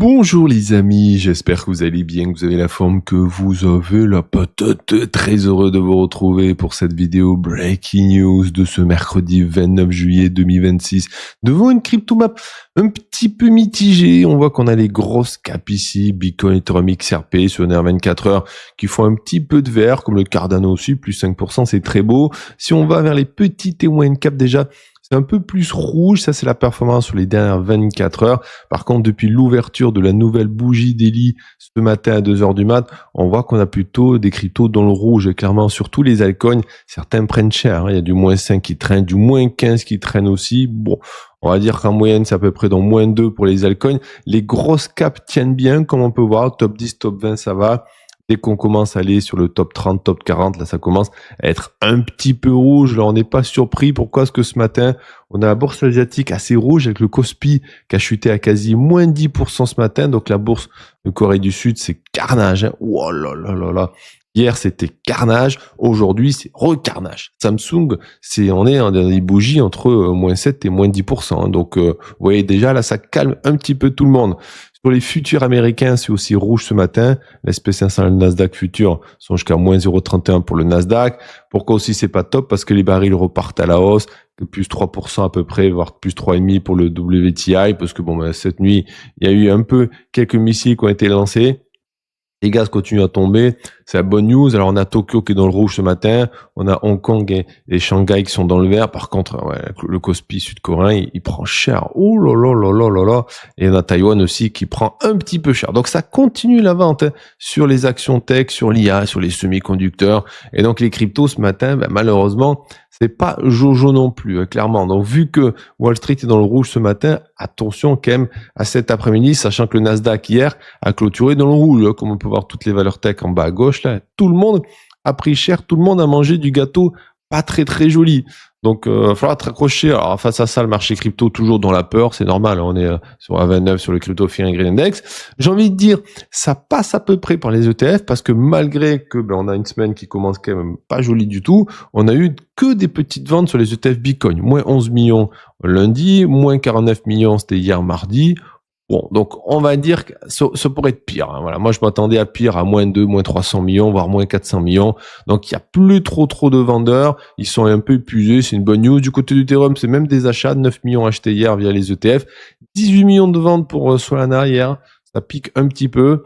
Bonjour les amis, j'espère que vous allez bien, que vous avez la forme, que vous avez la patate. Très heureux de vous retrouver pour cette vidéo Breaking News de ce mercredi 29 juillet 2026. Devant une crypto-map un petit peu mitigée, on voit qu'on a les grosses caps ici, Bitcoin, Ethereum, XRP sur une heure 24 heures qui font un petit peu de vert, comme le Cardano aussi, plus 5%, c'est très beau. Si on va vers les petites et moyennes caps déjà, c'est un peu plus rouge, ça c'est la performance sur les dernières 24 heures. Par contre, depuis l'ouverture de la nouvelle bougie daily ce matin à 2 heures du mat, on voit qu'on a plutôt des cryptos dans le rouge. Et clairement, sur tous les altcoins, certains prennent cher. Il y a du moins 5 qui traîne, du moins 15 qui traînent aussi. Bon, on va dire qu'en moyenne, c'est à peu près dans moins 2 pour les altcoins. Les grosses caps tiennent bien, comme on peut voir. Top 10, top 20, ça va. Dès qu'on commence à aller sur le top 30, top 40, là, ça commence à être un petit peu rouge. Là, on n'est pas surpris. Pourquoi? Parce que ce matin, on a la bourse asiatique assez rouge avec le Kospi qui a chuté à quasi moins 10% ce matin. Donc, la bourse de Corée du Sud, c'est carnage, hein. Oh là là là là. Hier, c'était carnage. Aujourd'hui, c'est recarnage. Samsung, on est dans des bougies entre moins 7 et moins 10%. Hein. Donc, vous voyez déjà, là, ça calme un petit peu tout le monde. Sur les futurs américains, c'est aussi rouge ce matin. L'SP500 et le Nasdaq futur sont jusqu'à moins 0,31 pour le Nasdaq. Pourquoi aussi c'est pas top? Parce que les barils repartent à la hausse, plus 3% à peu près, voire plus 3,5 pour le WTI, parce que cette nuit, il y a eu un peu quelques missiles qui ont été lancés. Les gaz continuent à tomber, c'est la bonne news. Alors on a Tokyo qui est dans le rouge ce matin, on a Hong Kong et Shanghai qui sont dans le vert. Par contre, le Kospi sud-coréen, il prend cher. Oh là là là là là là. Et on a Taïwan aussi qui prend un petit peu cher. Donc ça continue la vente sur les actions tech, sur l'IA, sur les semi-conducteurs. Et donc les cryptos ce matin, malheureusement, c'est pas Jojo non plus, clairement. Donc vu que Wall Street est dans le rouge ce matin, attention quand même à cet après-midi, sachant que le Nasdaq hier a clôturé dans le rouge, comme on peut voir toutes les valeurs tech en bas à gauche là. Tout le monde a pris cher, tout le monde a mangé du gâteau pas très très joli. Donc il va falloir être accroché. Alors face à ça, le marché crypto toujours dans la peur, c'est normal, on est sur A29 sur le Crypto Fear and Greed Index. J'ai envie de dire, ça passe à peu près par les ETF parce que malgré que on a une semaine qui commence quand même pas jolie du tout, on a eu que des petites ventes sur les ETF Bitcoin. Moins 11 millions lundi, moins 49 millions c'était hier mardi. Bon, donc on va dire que ça pourrait être pire. Hein, voilà, moi je m'attendais à pire, à moins 2, moins 300 millions, voire moins 400 millions. Donc il y a plus trop de vendeurs. Ils sont un peu épuisés, c'est une bonne news. Du côté d'Ethereum, c'est même des achats, 9 millions achetés hier via les ETF, 18 millions de ventes pour Solana hier. Ça pique un petit peu.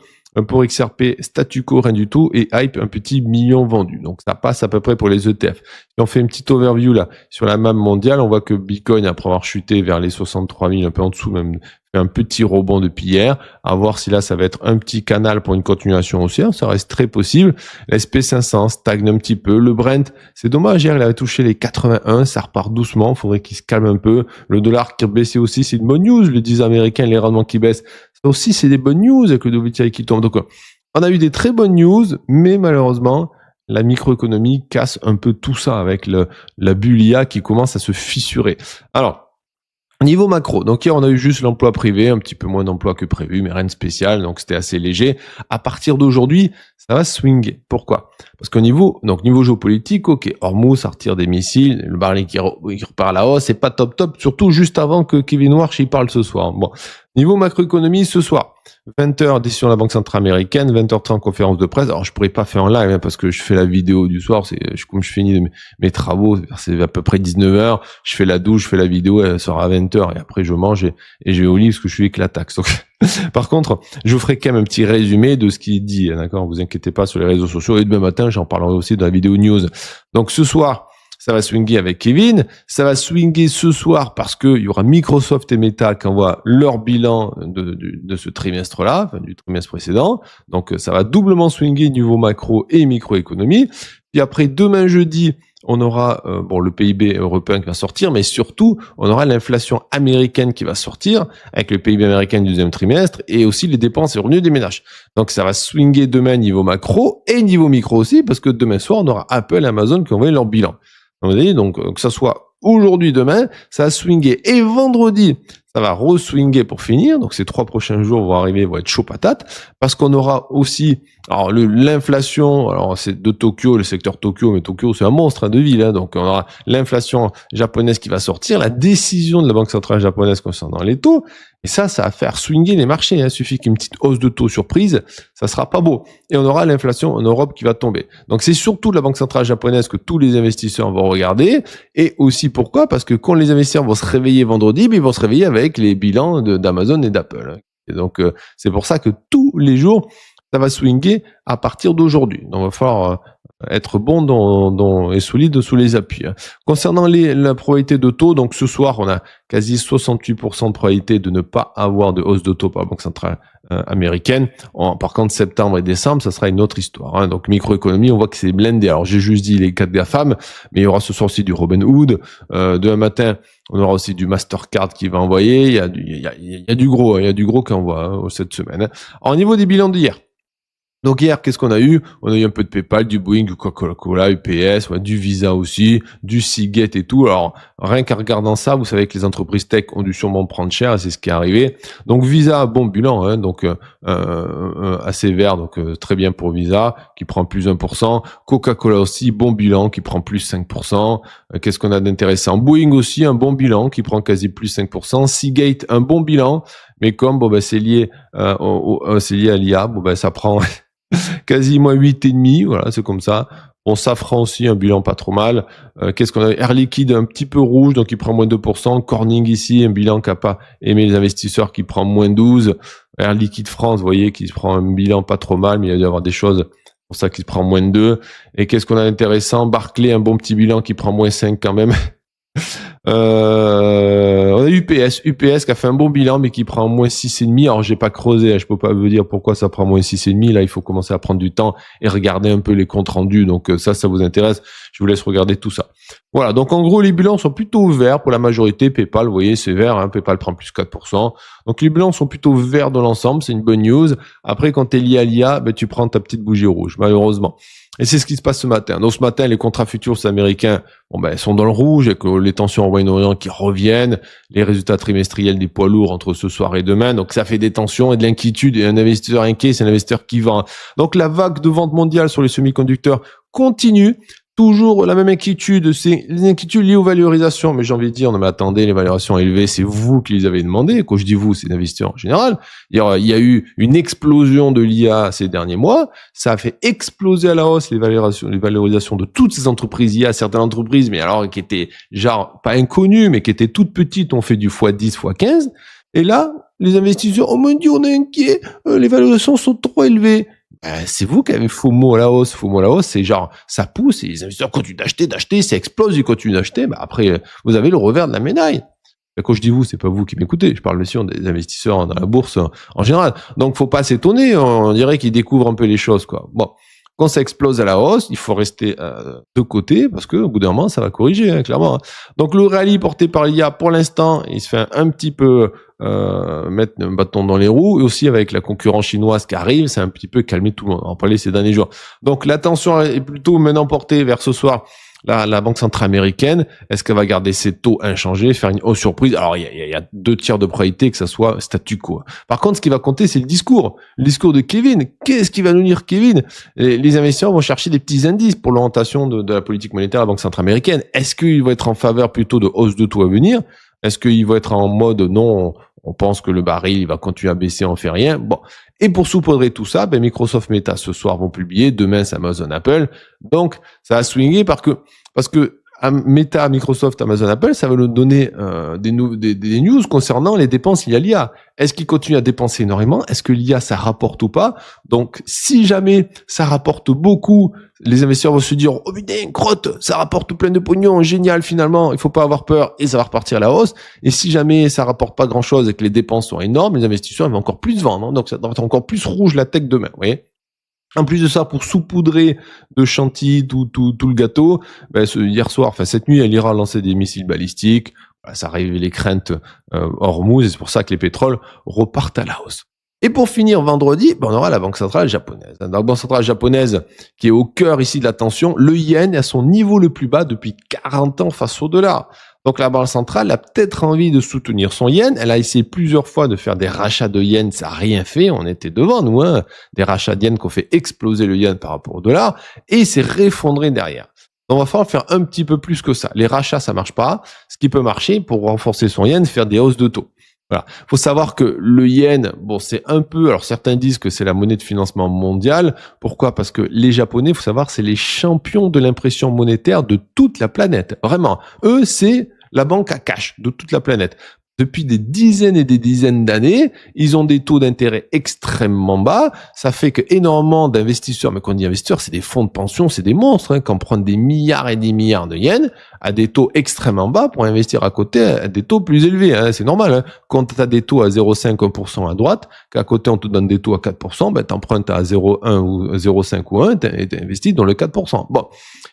Pour XRP, statu quo, rien du tout, et Hype, un petit million vendu. Donc ça passe à peu près pour les ETF. Si on fait une petite overview là sur la map mondiale, on voit que Bitcoin, après avoir chuté vers les 63 000, un peu en dessous même, fait un petit rebond depuis hier. À voir si là ça va être un petit canal pour une continuation haussière, ça reste très possible. L'SP500 stagne un petit peu. Le Brent, c'est dommage, hier il avait touché les 81, ça repart doucement, faudrait qu'il se calme un peu. Le dollar qui baissait aussi, c'est une bonne news. Le 10 américain, les rendements qui baissent, ça aussi c'est des bonnes news avec le WTI qui tombe. Donc on a eu des très bonnes news, mais malheureusement, la microéconomie casse un peu tout ça avec la bulle IA qui commence à se fissurer. Alors, niveau macro, donc hier on a eu juste l'emploi privé, un petit peu moins d'emplois que prévu, mais rien de spécial, donc c'était assez léger. À partir d'aujourd'hui, ça va swinguer. Pourquoi? Parce qu'au niveau géopolitique, ok, Hormuz, ça retire des missiles, le baril qui repart à la hausse, c'est pas top, surtout juste avant que Kevin Warsh y parle ce soir. Bon, niveau macroéconomie, ce soir, 20h, décision de la Banque Centrale Américaine, 20h30, conférence de presse. Alors, je pourrais pas faire en live, parce que je fais la vidéo du soir, comme je finis mes travaux, c'est à peu près 19h, je fais la douche, je fais la vidéo, elle sera à 20h, et après je mange et je vais au lit parce que je suis éclataxe. Donc, par contre, je vous ferai quand même un petit résumé de ce qu'il dit, d'accord? Vous inquiétez pas sur les réseaux sociaux, et demain matin, j'en parlerai aussi dans la vidéo news. Donc, ce soir, ça va swinguer avec Kevin. Ça va swinguer ce soir parce que il y aura Microsoft et Meta qui envoient leur bilan de ce trimestre-là, enfin, du trimestre précédent. Donc, ça va doublement swinguer niveau macro et microéconomie. Puis après, demain jeudi, on aura le PIB européen qui va sortir, mais surtout, on aura l'inflation américaine qui va sortir avec le PIB américain du deuxième trimestre et aussi les dépenses et revenus des ménages. Donc, ça va swinguer demain niveau macro et niveau micro aussi parce que demain soir, on aura Apple et Amazon qui envoient leur bilan. Donc, que ça soit aujourd'hui, demain, ça va swinguer. Et vendredi, ça va re-swinger pour finir. Donc, ces 3 prochains jours vont être chaud patate. Parce qu'on aura aussi, alors, l'inflation, alors, c'est de Tokyo, le secteur Tokyo, mais Tokyo, c'est un monstre de ville, hein. Donc, on aura l'inflation japonaise qui va sortir, la décision de la Banque centrale japonaise concernant les taux. Et ça va faire swinguer les marchés. Il suffit qu'une petite hausse de taux surprise, ça sera pas beau. Et on aura l'inflation en Europe qui va tomber. Donc c'est surtout la Banque centrale japonaise que tous les investisseurs vont regarder. Et aussi pourquoi? Parce que quand les investisseurs vont se réveiller vendredi, ils vont se réveiller avec les bilans d'Amazon et d'Apple. Et donc c'est pour ça que tous les jours, ça va swinguer à partir d'aujourd'hui. Donc il va falloir être bon et solide sous les appuis. Concernant la probabilité de taux, donc ce soir, on a quasi 68% de probabilité de ne pas avoir de hausse de taux par la Banque centrale américaine. Par contre, septembre et décembre, ça sera une autre histoire. Donc microéconomie, on voit que c'est blindé. Alors j'ai juste dit les 4 GAFAM, mais il y aura ce soir aussi du Robinhood. Demain matin, on aura aussi du Mastercard qui va envoyer. Il y a du gros, il y a du gros qui envoie cette semaine. Alors, au niveau des bilans d'hier. Donc hier, qu'est-ce qu'on a eu? On a eu un peu de PayPal, du Boeing, du Coca-Cola, UPS, du Visa aussi, du Seagate et tout. Alors rien qu'en regardant ça, vous savez que les entreprises tech ont dû sûrement prendre cher, c'est ce qui est arrivé. Donc Visa, bon bilan, donc assez vert, donc très bien pour Visa, qui prend plus 1%. Coca-Cola aussi, bon bilan, qui prend plus 5%. Qu'est-ce qu'on a d'intéressant? Boeing aussi, un bon bilan, qui prend quasi plus 5%. Seagate, un bon bilan, mais comme c'est lié c'est lié à l'IA, ça prend quasi moins 8,5, voilà, c'est comme ça. Bon, Safran aussi, un bilan pas trop mal. Qu'est-ce qu'on a? Air Liquide, un petit peu rouge, donc il prend moins 2%. Corning ici, un bilan qui n'a pas aimé les investisseurs, qui prend moins 12. Air Liquide France, vous voyez, qui se prend un bilan pas trop mal, mais il y a dû y avoir des choses pour ça qui se prend moins 2. Et qu'est-ce qu'on a d'intéressant? Barclay, un bon petit bilan qui prend moins 5 quand même. On a UPS qui a fait un bon bilan mais qui prend moins 6,5. Alors j'ai pas creusé, je peux pas vous dire pourquoi ça prend moins 6,5. Là il faut commencer à prendre du temps et regarder un peu les comptes rendus. Donc ça vous intéresse, je vous laisse regarder tout ça. Voilà, donc en gros les bilans sont plutôt verts pour la majorité. PayPal, vous voyez, c'est vert, PayPal prend plus 4%. Donc les bilans sont plutôt verts dans l'ensemble, c'est une bonne news. Après quand tu es lié à l'IA, tu prends ta petite bougie rouge malheureusement. Et c'est ce qui se passe ce matin. Donc ce matin, les contrats futurs américains sont dans le rouge, avec les tensions au Moyen-Orient qui reviennent, les résultats trimestriels des poids lourds entre ce soir et demain. Donc ça fait des tensions et de l'inquiétude. Et un investisseur inquiet, c'est un investisseur qui vend. Donc la vague de vente mondiale sur les semi-conducteurs continue. Toujours la même inquiétude, c'est les inquiétudes liées aux valorisations. Mais j'ai envie de dire, non mais attendez, les valorisations élevées, c'est vous qui les avez demandées. Quand je dis vous, c'est l'investisseur en général. Il y a eu une explosion de l'IA ces derniers mois. Ça a fait exploser à la hausse les valorisations de toutes ces entreprises IA. Certaines entreprises, mais alors qui étaient genre pas inconnues, mais qui étaient toutes petites, ont fait du x10, x15. Et là, les investisseurs, oh mon Dieu, on est inquiet, les valorisations sont trop élevées. C'est vous qui avez FOMO à la hausse. FOMO à la hausse, c'est genre, ça pousse et les investisseurs continuent d'acheter, ça explose, ils continuent d'acheter. Après, vous avez le revers de la médaille. Et quand je dis vous, c'est pas vous qui m'écoutez. Je parle bien sûr des investisseurs dans la bourse en général. Donc, faut pas s'étonner. On dirait qu'ils découvrent un peu les choses, quoi. Bon. Quand ça explose à la hausse, il faut rester de côté parce que au bout d'un moment, ça va corriger, clairement. Donc le rallye porté par l'IA, pour l'instant, il se fait un petit peu mettre un bâton dans les roues. Et aussi avec la concurrence chinoise qui arrive, c'est un petit peu calmé tout le monde. On en parlait ces derniers jours. Donc l'attention est plutôt maintenant portée vers ce soir. La Banque centrale américaine, est-ce qu'elle va garder ses taux inchangés, faire une hausse surprise? Alors, il y a 2 tiers de probabilité que ça soit statu quo. Par contre, ce qui va compter, c'est le discours. Le discours de Kevin. Qu'est-ce qui va nous dire Kevin? Les investisseurs vont chercher des petits indices pour l'orientation de la politique monétaire de la Banque centrale américaine. Est-ce qu'ils vont être en faveur plutôt de hausse de taux à venir? Est-ce qu'ils vont être en mode non, on pense que le baril il va continuer à baisser, on fait rien. Bon. Et pour saupoudrer tout ça, Microsoft, Meta ce soir vont publier, demain c'est Amazon, Apple. Donc ça a swingé parce que Meta, Microsoft, Amazon, Apple, ça va nous donner des news concernant les dépenses liées à l'IA. Est-ce qu'ils continuent à dépenser énormément? Est-ce que l'IA, ça rapporte ou pas? Donc, si jamais ça rapporte beaucoup, les investisseurs vont se dire « Oh putain, crotte, ça rapporte plein de pognon, génial finalement, il faut pas avoir peur » et ça va repartir à la hausse. Et si jamais ça rapporte pas grand-chose et que les dépenses sont énormes, les investisseurs vont encore plus vendre. Donc, ça va être encore plus rouge la tech demain, vous voyez. En plus de ça, pour saupoudrer de chantilly tout le gâteau, cette nuit, elle ira lancer des missiles balistiques. Voilà, ça a réveillé les craintes Hormuz et c'est pour ça que les pétroles repartent à la hausse. Et pour finir vendredi, on aura la Banque centrale japonaise. La Banque centrale japonaise qui est au cœur ici de la tension, le yen est à son niveau le plus bas depuis 40 ans face au dollar. Donc la Banque centrale a peut-être envie de soutenir son yen. Elle a essayé plusieurs fois de faire des rachats de yen, ça n'a rien fait. On était devant nous, des rachats de yen qui ont fait exploser le yen par rapport au dollar et s'est réeffondré derrière. Donc, il va falloir faire un petit peu plus que ça. Les rachats, ça marche pas. Ce qui peut marcher pour renforcer son yen, c'est faire des hausses de taux. Voilà. Faut savoir que le yen, bon, c'est un peu, alors certains disent que c'est la monnaie de financement mondiale. Pourquoi? Parce que les Japonais, faut savoir, c'est les champions de l'impression monétaire de toute la planète. Vraiment. Eux, c'est la banque à cash de toute la planète. Depuis des dizaines et des dizaines d'années, ils ont des taux d'intérêt extrêmement bas. Ça fait que énormément d'investisseurs, mais quand on dit investisseurs, c'est des fonds de pension, c'est des monstres, qui en prennent des milliards et des milliards de yens à des taux extrêmement bas pour investir à côté à des taux plus élevés. C'est normal. Quand tu as des taux à 0,5, 1% à droite, qu'à côté on te donne des taux à 4%, ben t'empruntes à 0,1 ou 0,5 ou 1 et t'investis dans le 4%. Bon.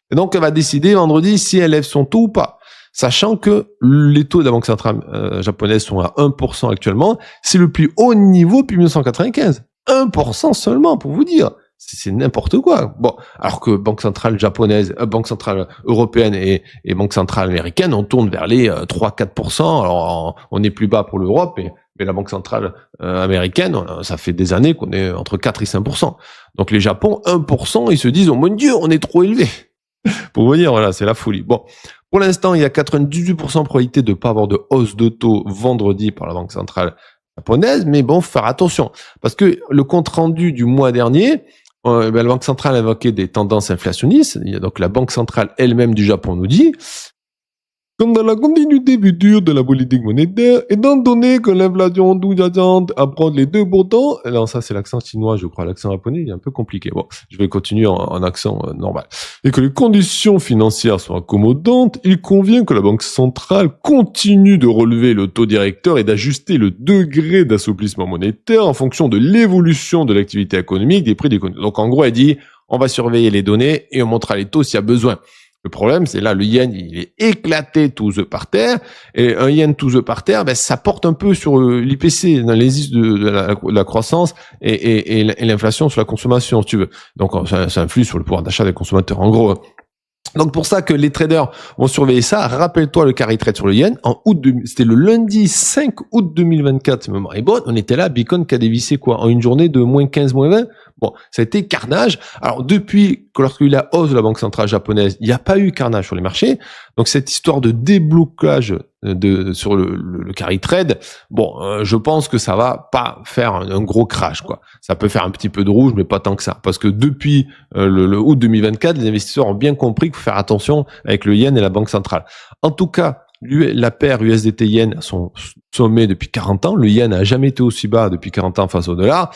Et donc elle va décider vendredi si elle lève son taux ou pas. Sachant que les taux de la Banque centrale japonaise sont à 1% actuellement, c'est le plus haut niveau depuis 1995. 1% seulement, pour vous dire. C'est n'importe quoi. Bon, alors que Banque centrale japonaise, Banque centrale européenne et Banque centrale américaine, on tourne vers les 3-4%. Alors, on est plus bas pour l'Europe, mais la Banque centrale américaine, ça fait des années qu'on est entre 4 et 5%. Donc les Japon, 1%, ils se disent, oh mon Dieu, on est trop élevé. Pour vous dire, voilà, c'est la folie. Bon. Pour l'instant, il y a 98% de probabilité de ne pas avoir de hausse de taux vendredi par la Banque centrale japonaise, mais bon, faut faire attention. Parce que le compte rendu du mois dernier, la Banque centrale a évoqué des tendances inflationnistes. Il y a donc la Banque centrale elle-même du Japon nous dit, comme dans la continuité future de la politique monétaire, étant donné que l'inflation sous-jacente approche les 2%, alors ça c'est l'accent chinois, je crois, l'accent japonais il est un peu compliqué. Bon, je vais continuer en accent normal. Et que les conditions financières sont accommodantes, il convient que la Banque centrale continue de relever le taux directeur et d'ajuster le degré d'assouplissement monétaire en fonction de l'évolution de l'activité économique, des prix des économies. Donc en gros, elle dit, on va surveiller les données et on montrera les taux s'il y a besoin. Le problème, c'est là, le yen, il est éclaté tous œufs par terre, et un yen tous œufs par terre, ben, ça porte un peu sur l'IPC, dans l'indice de la croissance et l'inflation sur la consommation, si tu veux. Donc, ça influe sur le pouvoir d'achat des consommateurs. En gros, donc pour ça que les traders vont surveiller ça. Rappelle-toi le carry trade sur le yen en août c'était le lundi 5 août 2024, si ma mémoire est bonne. On était là, Bitcoin qui a dévissé quoi en une journée de moins 15, moins 20. Bon, ça a été carnage. Alors depuis que lorsqu'il y a eu la hausse de la Banque centrale japonaise, il n'y a pas eu carnage sur les marchés. Donc cette histoire de déblocage sur le carry trade, bon, je pense que ça va pas faire un gros crash, quoi. Ça peut faire un petit peu de rouge, mais pas tant que ça, parce que depuis le août 2024, les investisseurs ont bien compris qu'il faut faire attention avec le yen et la Banque centrale. En tout cas, la paire USDT-yen à son sommet depuis 40 ans. Le yen n'a jamais été aussi bas depuis 40 ans face au dollar.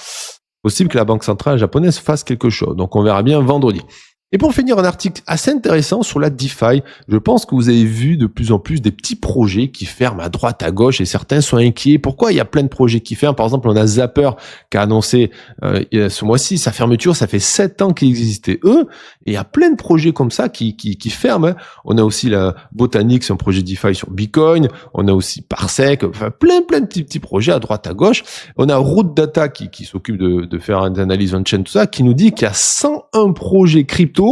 Possible que la Banque centrale japonaise fasse quelque chose. Donc on verra bien vendredi. Et pour finir, un article assez intéressant sur la DeFi. Je pense que vous avez vu de plus en plus des petits projets qui ferment à droite, à gauche, et certains sont inquiets. Pourquoi il y a plein de projets qui ferment? Par exemple, on a Zapper qui a annoncé ce mois-ci sa fermeture. Ça fait 7 ans qu'il existait eux, et il y a plein de projets comme ça qui ferment. On a aussi la Botanique, c'est un projet DeFi sur Bitcoin. On a aussi Parsec, enfin plein de petits projets à droite, à gauche. On a Root Data qui s'occupe de faire des analyses on-chain, tout ça, qui nous dit qu'il y a 101 projets crypto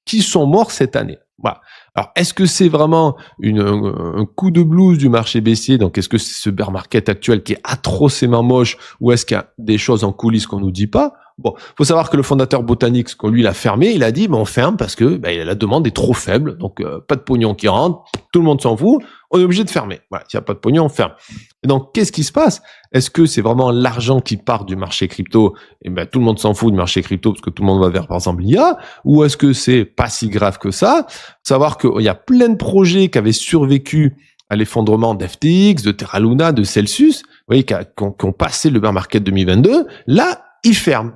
qui sont morts cette année. Voilà. Alors, est-ce que c'est vraiment un coup de blues du marché baissier? Donc, est-ce que c'est ce bear market actuel qui est atrocement moche, ou est-ce qu'il y a des choses en coulisses qu'on nous dit pas? Bon, faut savoir que le fondateur Botanix, quand lui l'a fermé, il a dit, on ferme parce que la demande est trop faible, donc pas de pognon qui rentre, tout le monde s'en fout, on est obligé de fermer. Voilà, s'il n'y a pas de pognon, on ferme. Et donc, qu'est-ce qui se passe? Est-ce que c'est vraiment l'argent qui part du marché crypto? Et tout le monde s'en fout du marché crypto parce que tout le monde va vers, par exemple, l'IA. Ou est-ce que c'est pas si grave que ça? Faut savoir qu'il y a plein de projets qui avaient survécu à l'effondrement d'FTX, de Terra Luna, de Celsius, vous voyez, qui ont passé le bear market 2022. Là, ils ferment.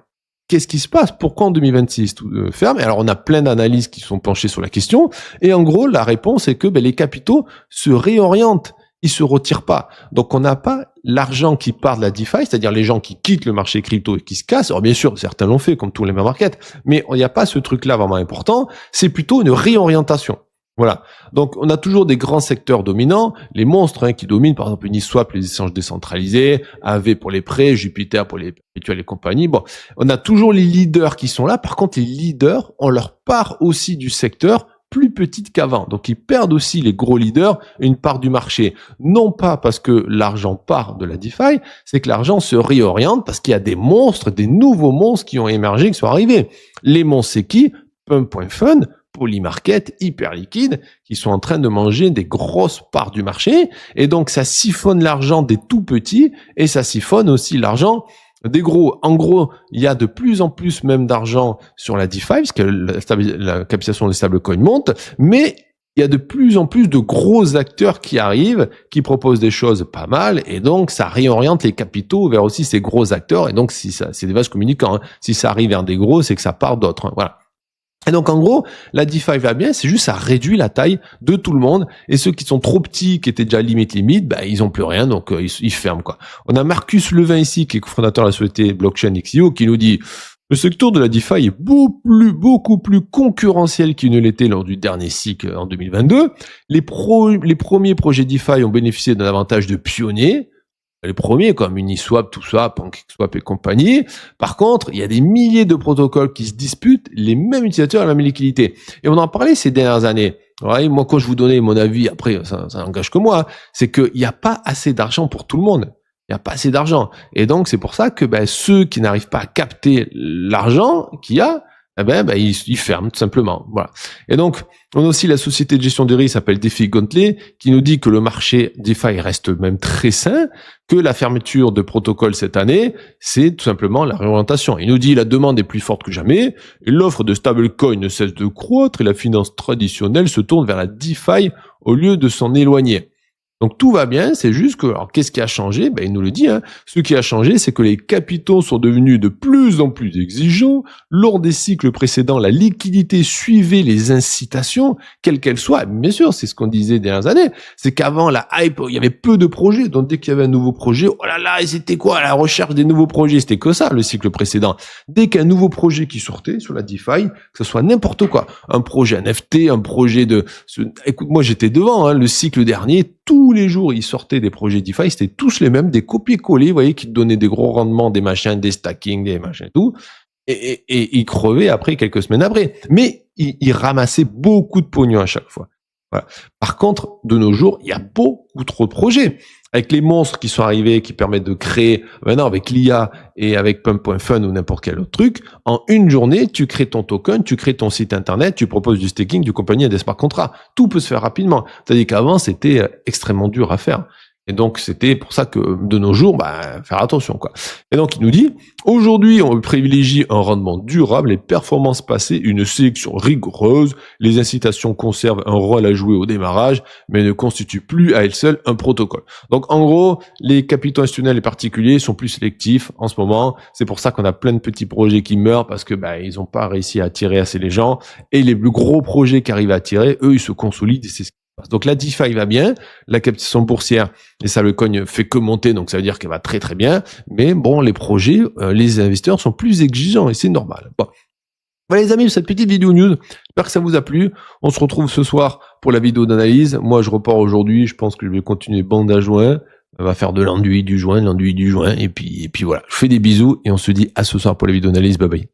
Qu'est-ce qui se passe? Pourquoi en 2026 tout ferme? Et alors, on a plein d'analyses qui sont penchées sur la question. Et en gros, la réponse est que les capitaux se réorientent. Ils se retirent pas. Donc, on n'a pas l'argent qui part de la DeFi, c'est-à-dire les gens qui quittent le marché crypto et qui se cassent. Alors, bien sûr, certains l'ont fait, comme tous les bear markets. Mais il n'y a pas ce truc-là vraiment important. C'est plutôt une réorientation. Voilà. Donc, on a toujours des grands secteurs dominants, les monstres qui dominent, par exemple Uniswap, les échanges décentralisés, AV pour les prêts, Jupiter pour les perpétuels et compagnie. Bon, on a toujours les leaders qui sont là. Par contre, les leaders, on leur part aussi du secteur plus petite qu'avant. Donc, ils perdent aussi, les gros leaders, une part du marché. Non pas parce que l'argent part de la DeFi, c'est que l'argent se réoriente parce qu'il y a des monstres, des nouveaux monstres qui ont émergé, qui sont arrivés. Les monstres, c'est qui? Pump.fun, polymarket hyper liquides qui sont en train de manger des grosses parts du marché. Et donc, ça siphonne l'argent des tout petits et ça siphonne aussi l'argent des gros. En gros, il y a de plus en plus même d'argent sur la DeFi parce que la capitalisation des stablecoins monte, mais il y a de plus en plus de gros acteurs qui arrivent, qui proposent des choses pas mal, et donc ça réoriente les capitaux vers aussi ces gros acteurs. Et donc, si ça, c'est des vases communicants. Hein. Si ça arrive vers des gros, c'est que ça part d'autres. Hein. Voilà. Et donc, en gros, la DeFi va bien, c'est juste ça réduit la taille de tout le monde. Et ceux qui sont trop petits, qui étaient déjà limite, bah, ils ont plus rien, donc ils ferment, quoi. On a Marcus Levin ici, qui est cofondateur de la société Blockchain XIO, qui nous dit: le secteur de la DeFi est beaucoup plus concurrentiel qu'il ne l'était lors du dernier cycle en 2022. Les premiers projets DeFi ont bénéficié d'un avantage de pionnier. Les premiers, comme Uniswap, TwoSwap, PancakeSwap et compagnie. Par contre, il y a des milliers de protocoles qui se disputent les mêmes utilisateurs et la même liquidité. Et on en parlait ces dernières années. Ouais, moi, quand je vous donnais mon avis, après, ça n'engage que moi, c'est qu'il n'y a pas assez d'argent pour tout le monde. Il n'y a pas assez d'argent. Et donc, c'est pour ça que ceux qui n'arrivent pas à capter l'argent qu'il y a, ils ferment tout simplement. Voilà. Et donc, on a aussi la société de gestion de risque qui s'appelle DeFi Gauntlet, qui nous dit que le marché DeFi reste même très sain, que la fermeture de protocoles cette année, c'est tout simplement la réorientation. Il nous dit la demande est plus forte que jamais, et l'offre de stablecoin ne cesse de croître, et la finance traditionnelle se tourne vers la DeFi au lieu de s'en éloigner. Donc tout va bien, c'est juste que, alors qu'est-ce qui a changé? Il nous le dit, hein. Ce qui a changé, c'est que les capitaux sont devenus de plus en plus exigeants. Lors des cycles précédents, la liquidité suivait les incitations, quelles qu'elles soient. Bien sûr, c'est ce qu'on disait des dernières années. C'est qu'avant, la hype, il y avait peu de projets. Donc dès qu'il y avait un nouveau projet, oh là là, et c'était quoi? La recherche des nouveaux projets, c'était que ça, le cycle précédent. Dès qu'un nouveau projet qui sortait sur la DeFi, que ce soit n'importe quoi, un projet NFT, un projet écoute, moi j'étais devant, hein, le cycle dernier, tous les jours, ils sortaient des projets DeFi, c'était tous les mêmes, des copier-coller, vous voyez, qui te donnaient des gros rendements, des machins, des stacking, des machins et tout. Et ils crevaient après, quelques semaines après. Mais ils ramassaient beaucoup de pognon à chaque fois. Voilà. Par contre, de nos jours, il y a beaucoup trop de projets. Avec les monstres qui sont arrivés, qui permettent de créer, maintenant avec l'IA et avec Pump.fun ou n'importe quel autre truc, en une journée, tu crées ton token, tu crées ton site internet, tu proposes du staking, du compagnie et des smart contracts. Tout peut se faire rapidement. C'est-à-dire qu'avant, c'était extrêmement dur à faire. Et donc, c'était pour ça que de nos jours, faire attention, quoi. Et donc, il nous dit, aujourd'hui, on privilégie un rendement durable, les performances passées, une sélection rigoureuse, les incitations conservent un rôle à jouer au démarrage, mais ne constituent plus à elles seules un protocole. Donc, en gros, les capitaux institutionnels et particuliers sont plus sélectifs en ce moment. C'est pour ça qu'on a plein de petits projets qui meurent parce que, ils ont pas réussi à attirer assez les gens. Et les plus gros projets qui arrivent à attirer, eux, ils se consolident et c'est ce qui passe. Donc, la DeFi va bien, la capitalisation boursière, et ça, le coin fait que monter, donc ça veut dire qu'elle va très très bien. Mais bon, les projets, les investisseurs sont plus exigeants et c'est normal. Bon. Voilà les amis, cette petite vidéo news. J'espère que ça vous a plu. On se retrouve ce soir pour la vidéo d'analyse. Moi, je repars aujourd'hui. Je pense que je vais continuer bande à joint. On va faire de l'enduit du joint, et puis voilà. Je fais des bisous et on se dit à ce soir pour la vidéo d'analyse. Bye bye.